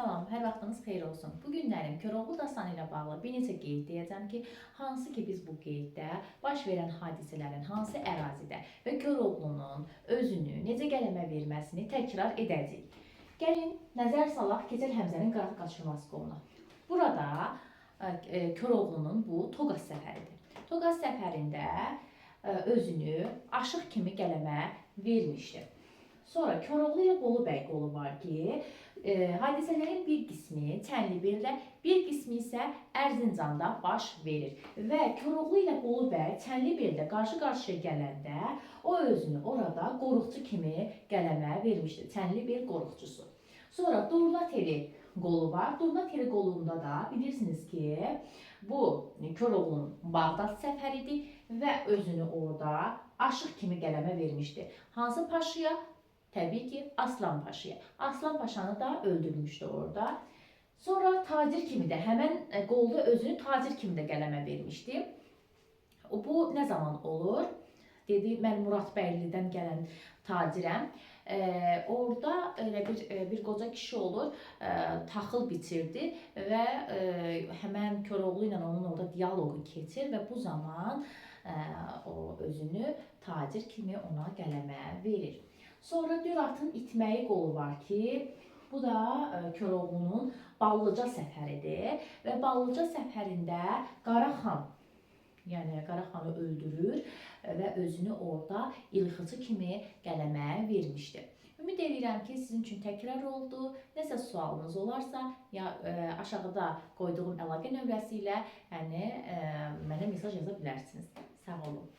Salam, hər vaxtınız xeyir olsun. Bu günlərim Koroğlu dastanı ilə bağlı bir neçə qeyd deyəcəm ki, hansı ki biz bu qeyddə baş verən hadisələrin hansı ərazidə və Koroğlunun özünü necə qələmə verməsini təkrar edəcəyik. Gəlin nəzər salaq Keçəl Həmzənin qıraq qaçırması qoluna. Burada Koroğlunun bu Toqas səfəridir. Toqas səfərində özünü aşıq kimi qələmə vermişdir. Sonra Koroğlu ilə Bolu bəy qolu var ki, hadisələrin bir qismi Çənlibeldə, bir qismi isə Ərzincanda baş verir. Və Koroğlu ilə Bolu bəy Çənlibeldə qarşı-qarşıya gələndə o özünü orada qoruqçu kimi qələmə vermişdir. Çənlibel qoruqçusu. Sonra Durnateli qolu var. Durnateli qolunda da bilirsiniz ki, bu Koroğlunun Bağdad səfəridir və özünü orada aşıq kimi qələmə vermişdir. Hansı paşaya? Təbii ki, Aslan Paşa'ya. Aslan Paşa'nı da öldürmüşdü orada. Sonra tacir kimi də həmən qolda özünü tacir kimi də qələmə vermişdi. Bu nə zaman olur? Dedi, mən Muradbəylidən gələn tacirəm. Orada elə bir qoca kişi olur, taxıl biçirdi və həmən Koroğlu ilə onun orada diyaloqu keçir və bu zaman o özünü tacir kimi ona qələmə verir. Sonra Düratın itməyi qolu var ki, bu da Koroğlunun Ballıca səfəridir və Ballıca səfərində Qaraxan, yəni Qaraxanı öldürür və özünü orada ilxıcı kimi qələmə vermişdir. Ümid edirəm ki, sizin üçün təkrar oldu. Nəsə sualınız olarsa, ya aşağıda qoyduğum əlaqə nömrəsi ilə mənə mesaj yaza bilərsiniz. Sağ olun.